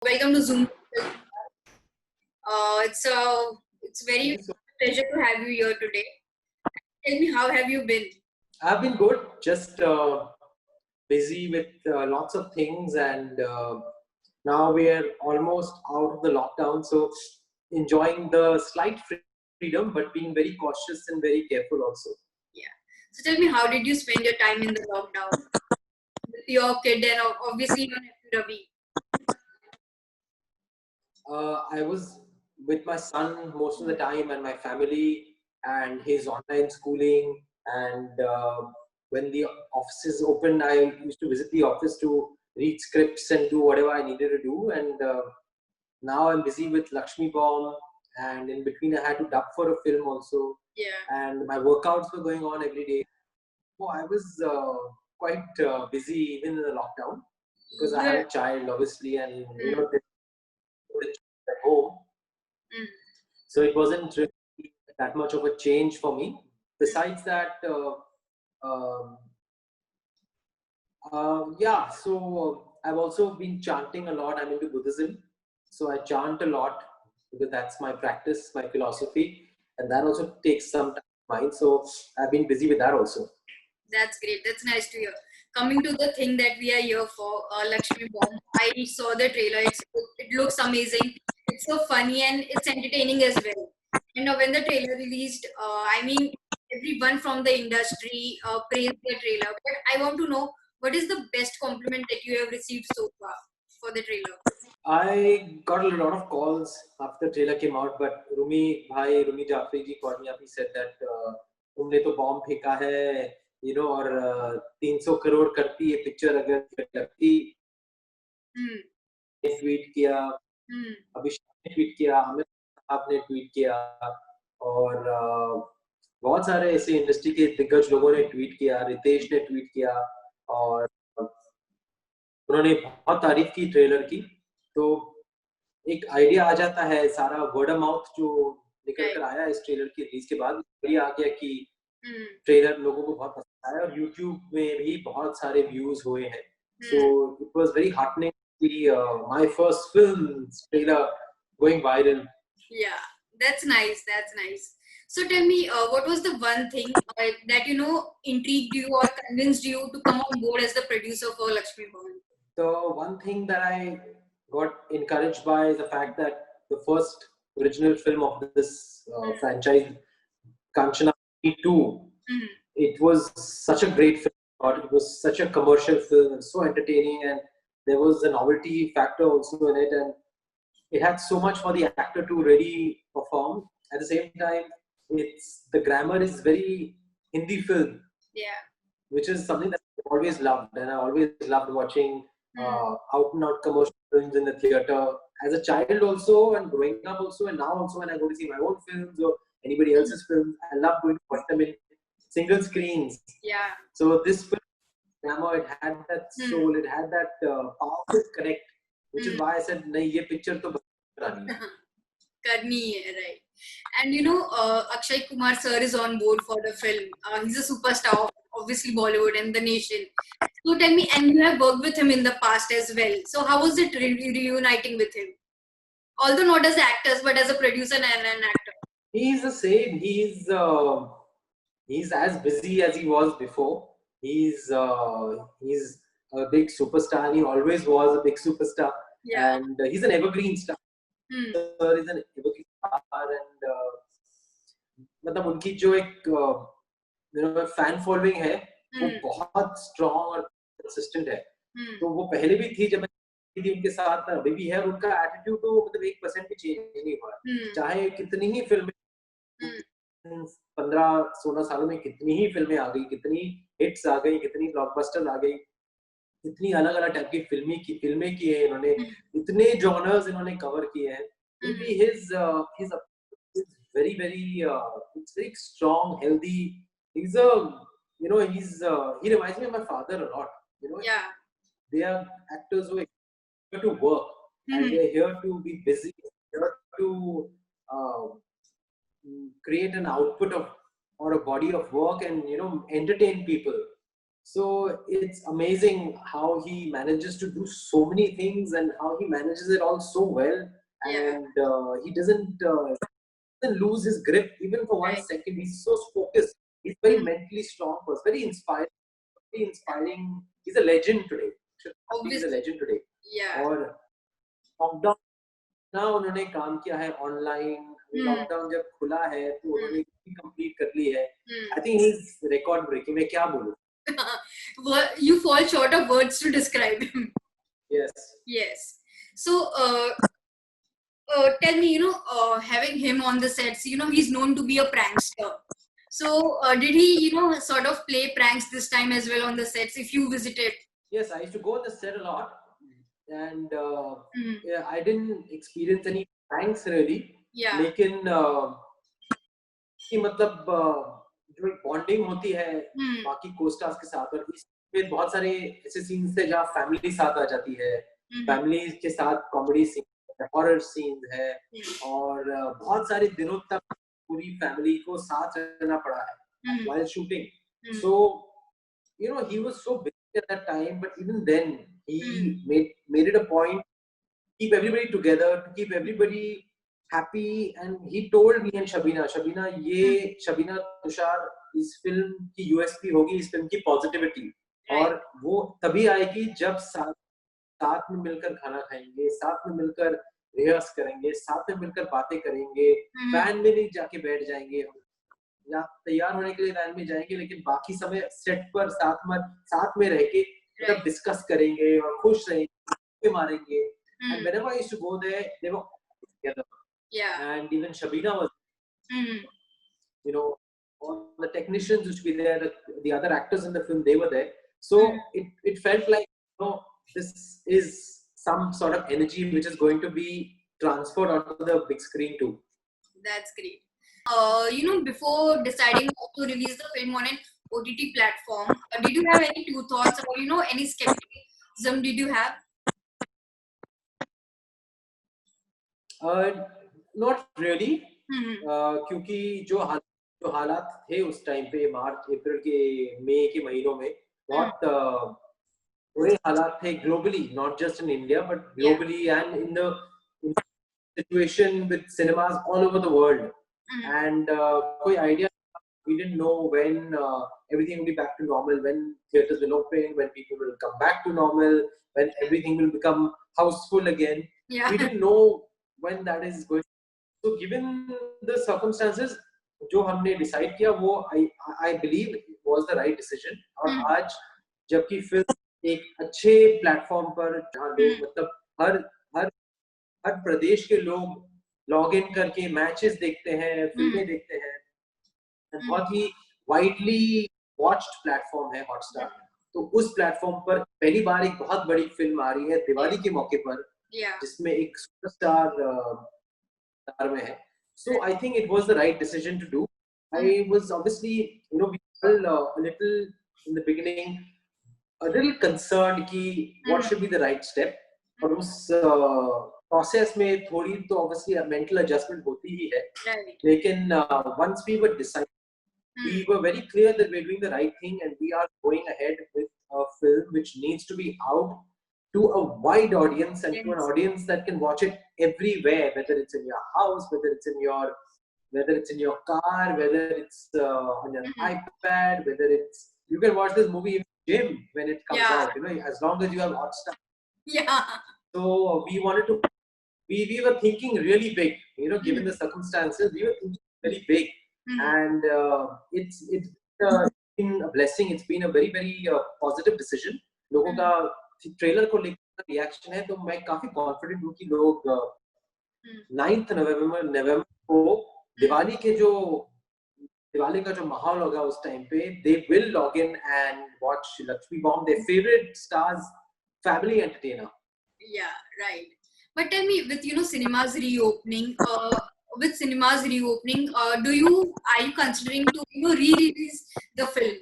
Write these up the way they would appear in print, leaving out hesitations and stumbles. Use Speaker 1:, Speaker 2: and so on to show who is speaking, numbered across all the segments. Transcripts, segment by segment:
Speaker 1: Welcome to Zoom. It's very
Speaker 2: Thank you so
Speaker 1: pleasure to have you here today. Tell me, how have you been?
Speaker 2: I've been good, just busy with lots of things, and now we are almost out of the lockdown, so enjoying the slight freedom, but being very cautious and very careful also.
Speaker 1: Yeah. So tell me, how did you spend your time in the lockdown with your kid and obviously your nephew Ravi?
Speaker 2: I was with my son most of the time and my family and his online schooling. And when the offices opened, I used to visit the office to read scripts and do whatever I needed to do. And now I'm busy with Lakshmi Bomb. And in between, I had to dub for a film also.
Speaker 1: Yeah.
Speaker 2: And my workouts were going on every day. So I was quite busy even in the lockdown because I have
Speaker 1: Yeah.
Speaker 2: a child, obviously, and
Speaker 1: Mm.
Speaker 2: at home.
Speaker 1: Mm.
Speaker 2: So it wasn't really that much of a change for me. Besides that, um, yeah, so I've also been chanting a lot. I'm into Buddhism. So I chant a lot because that's my practice, my philosophy. And that also takes some time of mine. So I've been busy with that also.
Speaker 1: That's great. That's nice to hear. Coming to the thing that we are here for, Lakshmi Bomb. I saw the trailer. It looks amazing. It's so funny and it's entertaining as well. And when the trailer released, I mean, everyone from the industry praised the trailer. But I want to know, what is the best compliment that you have received so far for the trailer?
Speaker 2: I got a lot of calls after the trailer came out, but Rumi Jafri ji called me up. He said that तुमने तो bomb फेंका है, और 300 करोड़ करती है picture अगर लगती.
Speaker 1: Hmm.
Speaker 2: Tweet किया,
Speaker 1: Hmm.
Speaker 2: अभिषेक ने ट्वीट किया, अमित साहब ने ट्वीट किया, और बहुत सारे ऐसे इंडस्ट्री के दिग्गज लोगों ने ट्वीट किया, रितेश ने ट्वीट किया, और उन्होंने बहुत तारीफ की ट्रेलर की. तो एक आइडिया आ जाता है, सारा वर्ड ऑफ माउथ जो निकल
Speaker 1: Right.
Speaker 2: कर आया इस ट्रेलर के रिलीज के बाद, ये आ गया कि
Speaker 1: Hmm.
Speaker 2: ट्रेलर लोगों को बहुत पसंद आया और यूट्यूब में भी बहुत सारे व्यूज हुए हैं. सो
Speaker 1: Hmm.
Speaker 2: It was very heartening to see my first film trailer going viral.
Speaker 1: Yeah, that's nice. That's nice. So tell me, what was the one thing that intrigued you or convinced you to come on board as the producer for Lakshmi Bhavan?
Speaker 2: The one thing that I got encouraged by is the fact that the first original film of this franchise, Kanchana 2,
Speaker 1: Mm.
Speaker 2: it was such a great film. It was such a commercial film and so entertaining, and there was a novelty factor also in it, and it had so much for the actor to really perform. At the same time, it's the grammar is very Hindi film,
Speaker 1: Yeah.
Speaker 2: which is something that I always loved, and I always loved watching
Speaker 1: Mm.
Speaker 2: out and out commercial films in the theater as a child also, and growing up also, and now also when I go to see my own films or anybody else's films, I love going to watch them in single screens.
Speaker 1: Yeah.
Speaker 2: So this film, Glamour, it had that
Speaker 1: Mm.
Speaker 2: soul, it had that powerful connect, which is
Speaker 1: Mm.
Speaker 2: why I said, "नहीं ये picture तो बनानी है."
Speaker 1: Karni hai, right. And Akshay Kumar sir is on board for the film. He's a superstar of obviously Bollywood and the nation. So tell me, and you have worked with him in the past as well. So how was it reuniting with him? Although not as actors, but as a producer and an actor.
Speaker 2: He's the same. He's as busy as he was before. He's a big superstar, and he always was a big superstar.
Speaker 1: Yeah.
Speaker 2: And he's an evergreen star.
Speaker 1: Hmm.
Speaker 2: Sir is an evergreen star, and मतलब उनकी जो एक fan following है वो बहुत strong और consistent है. तो वो पहले भी थी जब मैं थी उनके साथ, अभी भी है. उनका एटीट्यूड तो मतलब 1% भी चेंज नहीं हुआ. चाहे कितनी ही फिल्में 15-16 सालों में कितनी ही फिल्में आ गई, कितनी हिट्स आ गई, कितनी ब्लॉकबस्टर आ गई, इतनी अलग अलग टाइप की फिल्में की है इन्होंने, इतने जॉनर्स इन्होंने कवर किए हैं. फिर भी his very very it's very strong, healthy. He's a he reminds me of my father a lot.
Speaker 1: Yeah.
Speaker 2: They are actors who are here to work, and they're here to be busy, here to uh, create an output of or a body of work and entertain people. So it's amazing how he manages to do so many things and how he manages it all so well.
Speaker 1: Yeah.
Speaker 2: And he doesn't lose his grip even for one
Speaker 1: Right.
Speaker 2: second. He's so focused. He's very
Speaker 1: Mm.
Speaker 2: mentally strong person. Very inspiring. Very inspiring. He's a legend today. He's a
Speaker 1: Obviously.
Speaker 2: legend today.
Speaker 1: Yeah.
Speaker 2: और lockdown ना उन्होंने काम किया है online.
Speaker 1: Mm.
Speaker 2: Lockdown जब खुला है तो
Speaker 1: Mm.
Speaker 2: उन्होंने कंप्लीट कर ली है.
Speaker 1: Mm.
Speaker 2: I think he is record breaking. मैं क्या बोलूं.
Speaker 1: You fall short of words to describe him.
Speaker 2: Yes.
Speaker 1: Yes. So, tell me, having him on the sets, he's known to be a prankster. So, did he, sort of play pranks this time as well on the sets if you visited?
Speaker 2: Yes, I used to go on the set a lot, and
Speaker 1: Mm.
Speaker 2: yeah, I didn't experience any pranks really.
Speaker 1: Yeah.
Speaker 2: लेकिन कि मतलब जो एक bonding होती है
Speaker 1: Mm.
Speaker 2: बाकी co-stars के साथ, और इसमें बहुत सारे ऐसे सीन्स थे जहाँ फैमिली साथ आ जाती है. फैमिली के साथ कॉमेडी सीन, हॉरर सीन है, और बहुत सारे दिनों तक पूरी फैमिली को साथ रहना पड़ा है while shooting. So he was so busy at that time, but even then he made it a point to keep everybody together, to keep everybody happy. And he told me and Shabina Tushar, इस film की USP होगी, इस film की positivity, और वो तभी आएगी जब साथ में मिलकर खाना खाएंगे, साथ में मिलकर रिहर्स करेंगे, साथ में मिलकर बातें करेंगे. वैन में नहीं जाके बैठ जाएंगे हम, या तैयार होने के लिए वैन में जाएंगे, लेकिन बाकी समय सेट पर साथ में रह के मतलब डिस्कस करेंगे और खुश रहेंगे, मारेंगे. And whenever I used to go there, they were together.
Speaker 1: Yeah.
Speaker 2: And even Shabina was, all the technicians used to be there, the other actors in the film, they were there. So it felt like, this is some sort of energy which is going to be transferred onto the big screen too.
Speaker 1: That's great. Before deciding to release the film on an OTT platform, did you have any two thoughts or, any skepticism did you have?
Speaker 2: Not really. क्योंकि जो हालात थे उस time पे, मार्च अप्रैल के मई के महीनों में बहुत बुरे हालात थे globally, not just in India but globally, and in the situation with cinemas all over the world. And कोई idea, we didn't know when everything will be back to normal, when theaters will open, when people will come back to normal, when everything will become houseful again. We didn't know when that is going. So given the circumstances, जो हमने decide किया वो I believe was the right decision. और आज जबकि film एक अच्छे platform पर, जहाँ लोग मतलब हर प्रदेश के लोग लॉग इन करके मैचेस देखते हैं, फिल्में देखते हैं, बहुत ही वाइडली वॉच्ड प्लेटफॉर्म है हॉटस्टार. तो उस प्लेटफॉर्म पर पहली बार एक बहुत बड़ी फिल्म आ रही है दिवाली के मौके पर, जिसमें एक सुपरस्टार में है. So I think it was the right decision to do. I was obviously, we were a little in the beginning, a little concerned कि what should be the right step. और उस process में थोड़ी तो obviously a mental adjustment होती ही है. लेकिन once we were decided, we were very clear that we're doing the right thing and we are going ahead with a film which needs to be out to a wide audience and to an audience that can watch it everywhere, whether it's in your house, whether it's in your car, whether it's on your iPad, whether it's, you can watch this movie in the gym when it comes out, as long as you have Hotstar.
Speaker 1: Yeah.
Speaker 2: So we were thinking really big, given the circumstances, we were thinking very big. And it's been a blessing. It's been a very, very positive decision. लोगों का trailer को लेकर reaction है, तो मैं काफी confident हूँ कि लोग 9th नवंबर को दिवाली का जो माहौल होगा उस टाइम पे, they will log in and watch Lakshmi Bomb, their favorite stars family entertainer.
Speaker 1: Yeah, right. But tell me, with cinemas reopening, are you considering to re-release the film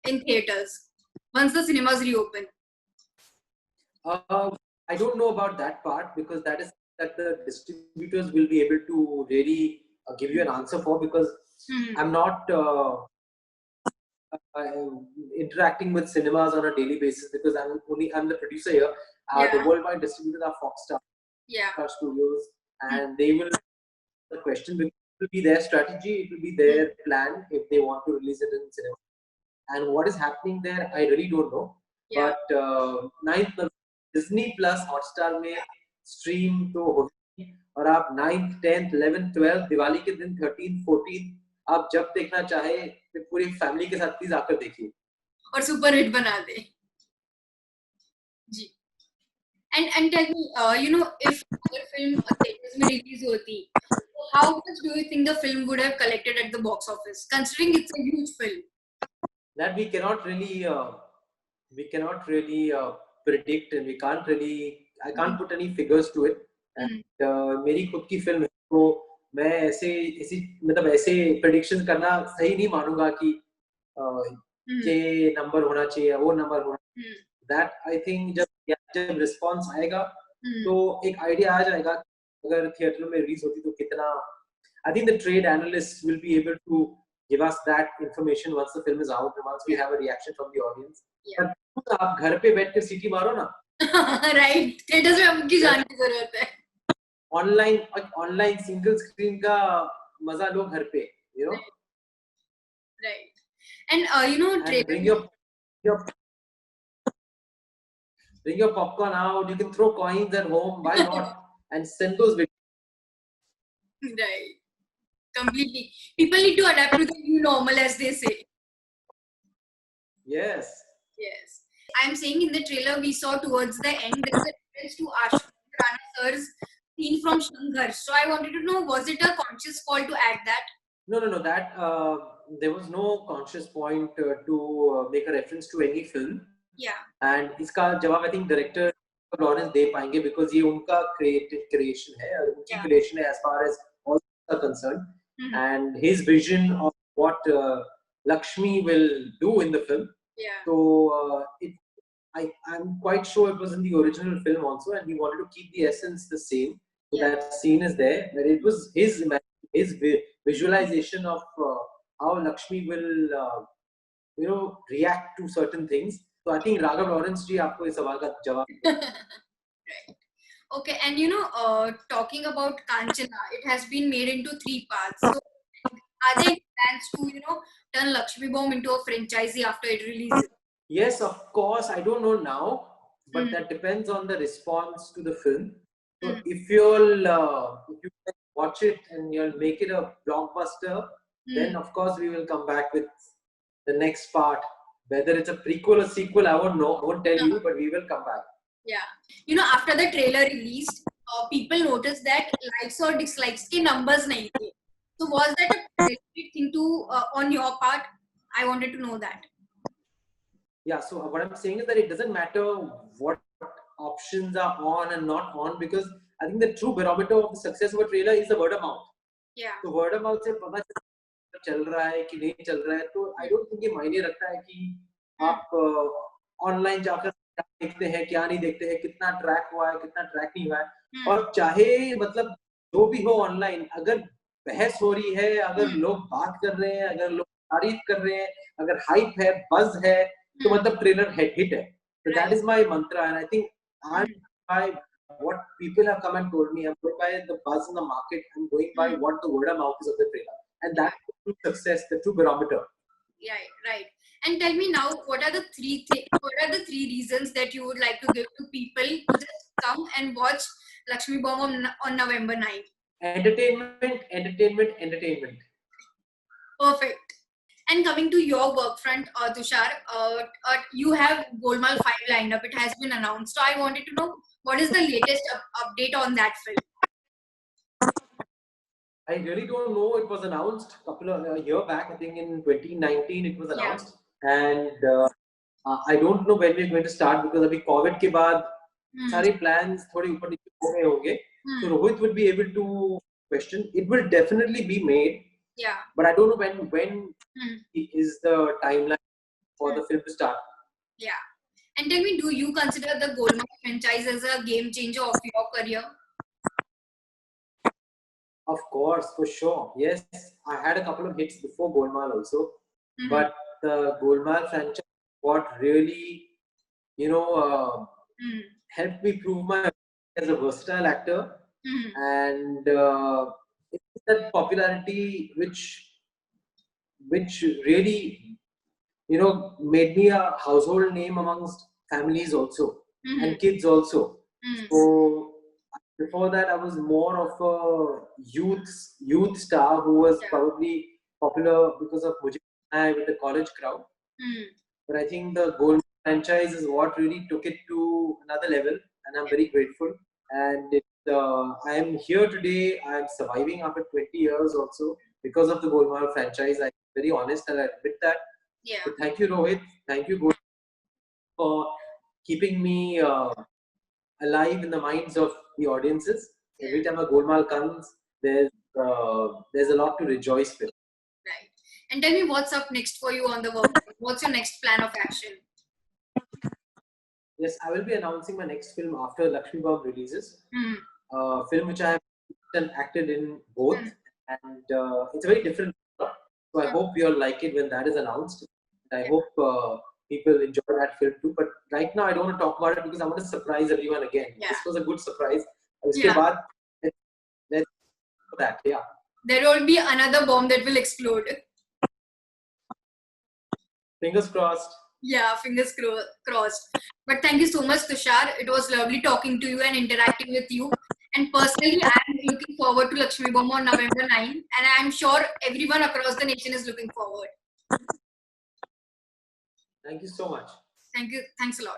Speaker 1: in theaters once the cinemas reopen?
Speaker 2: I don't know about that part, because that the distributors will be able to really give you an answer for, because I'm not interacting with cinemas on a daily basis because I'm the producer here. The
Speaker 1: Yeah.
Speaker 2: worldwide distributors are Foxstar
Speaker 1: Yeah.
Speaker 2: Studios,
Speaker 1: Mm.
Speaker 2: and they will. The question will be their strategy. It will be their plan if they want to release it in cinema. And what is happening there, I really don't know.
Speaker 1: Yeah.
Speaker 2: But 9th Disney Plus Hotstar में stream तो होगी और आप 9th 10th 11th 12th Diwali के दिन 13th 14th आप जब देखना चाहे फिर पूरी फैमिली के साथ प्लीज आकर देखिए
Speaker 1: और सुपर हिट बना दे जी and tell me if अगर film theaters में release होती so how much do you think the film would have collected at the box office considering it's a huge film
Speaker 2: that we cannot really predict and we can't really I can't put any figures to it and मेरी खुद की film है तो मैं ऐसी मतलब ऐसे prediction करना सही नहीं मानूंगा कि ये नंबर होना चाहिए वो नंबर होना दैट आई थिंक जब रिस्पांस आएगा तो एक आइडिया आ जाएगा अगर थिएटर में रिलीज होती तो कितना I think the trade analyst will be able to give us that information once the film is out and once we have a reaction from the audience. But आप घर पे बैठ कर सीटी मारो ना.
Speaker 1: Right. थिएटर में आपकी जाने की जरूरत है.
Speaker 2: ऑनलाइन सिंगल स्क्रीन का मजा लो घर पे, you know.
Speaker 1: Right. And
Speaker 2: and bring your popcorn out. You can throw coins at home. Why not? And send those videos.
Speaker 1: Right. Completely. People need to adapt to the new normal, as they say.
Speaker 2: Yes.
Speaker 1: Yes. I'm saying in the trailer we saw towards the end there's a reference to Ashwin Rana sir's scene from Shankar. So I wanted to know, was it a conscious call to add that?
Speaker 2: No. That there was no conscious point to make a reference to any film.
Speaker 1: Yeah.
Speaker 2: And इसका जवाब I think director Lawrence दे पाएंगे because ये उनका creation है और उनकी creation है as far as all are concerned. And his vision of what Lakshmi will do in the film.
Speaker 1: Yeah.
Speaker 2: So I'm quite sure it was in the original film also, and he wanted to keep the essence the same. So that scene is there, but it was his visualization of how Lakshmi will react to certain things. So I think Raghav Lawrence ji आपको इस सवाल का जवाब.
Speaker 1: Right. Okay, and talking about Kanchana, it has been made into 3 parts. So, are there plans to, turn Lakshmi Bomb into a franchisee after it releases?
Speaker 2: Yes, of course. I don't know now, but that depends on the response to the film. So, if you can watch it and you'll make it a blockbuster, then of course we will come back with the next part. Whether it's a prequel or sequel, I won't know. I won't tell you, but we will come back.
Speaker 1: Yeah. After the trailer released, people noticed that likes or dislikes के numbers नहीं थे. So was that a specific thing on your part? I wanted to know that.
Speaker 2: Yeah. So what I'm saying is that it doesn't matter what options are on and not on because I think the true barometer of the success of a trailer is the word of mouth.
Speaker 1: Yeah.
Speaker 2: So word of mouth से पता चल रहा है कि नहीं चल रहा है तो I don't think ये मायने रखता है कि आप ऑनलाइन जाकर क्या देखते हैं क्या नहीं देखते हैं कितना ट्रैक हुआ है कितना ट्रैक नहीं हुआ है और चाहे मतलब जो भी हो ऑनलाइन अगर बहस हो रही है अगर लोग बात कर रहे हैं अगर लोग तारीफ कर रहे हैं अगर हाइप है बज है तो मतलब ट्रेलर हिट है so that is my mantra and I think I'm by what people have come and told me I'm going by the buzz in the market I'm going by what the word of mouth is of the trailer and that's the true success the true barometer.
Speaker 1: Yeah, right. And tell me now, what are the three reasons that you would like to give to people to just come and watch Lakshmi Bomb on November 9th?
Speaker 2: Entertainment.
Speaker 1: Perfect. And coming to your work front, Tushar, you have Golmaal 5 lined up. It has been announced. So I wanted to know what is the latest update on that film?
Speaker 2: I really don't know. It was announced a year back. I think in 2019 it was announced. And I don't know when we're going to start because अभी COVID के बाद सारे plans थोड़े ऊपर नीचे हो गए होंगे. So Rohit would be able to question. It will definitely be made.
Speaker 1: Yeah.
Speaker 2: But I don't know when is the timeline for the film to start.
Speaker 1: Yeah. And tell me, do you consider the Golmaal franchise as a game changer of your career?
Speaker 2: Of course, for sure. Yes, I had a couple of hits before Golmaal also. But the Golmaal franchise, what really, you know, helped me prove my as a versatile actor, and it's that popularity which really, you know, made me a household name amongst families also and kids also. So before that, I was more of a youth star who was probably popular because of Mujhe Bana Hai with the college crowd. But I think the Gold franchise is what really took it to another level, and I'm very grateful. And I am here today. I am surviving after 20 years also because of the Golmaal franchise. I'm very honest and I admit that.
Speaker 1: Yeah.
Speaker 2: So thank you, Rohit. Thank you, Gold, for keeping me alive in the minds of the audiences. Every time a Golmaal comes, there's a lot to rejoice with.
Speaker 1: Right. And tell me what's up next for you on the work? What's your next plan of action?
Speaker 2: Yes, I will be announcing my next film after Lakshmi Bomb releases. Film which I have acted in both, and it's a very different. So I hope you all like it when that is announced. I hope people enjoy that film too. But right now I don't want to talk about it because I want to surprise everyone again. This was a good surprise. Uske baad, let's do that. Yeah.
Speaker 1: There will be another bomb that will explode.
Speaker 2: Fingers crossed.
Speaker 1: Yeah, fingers crossed. But thank you so much, Tushar. It was lovely talking to you and interacting with you. And personally, I'm looking forward to Lakshmi Bomb on November 9. And I'm sure everyone across the nation is looking forward.
Speaker 2: Thank you so much.
Speaker 1: Thank you. Thanks a lot.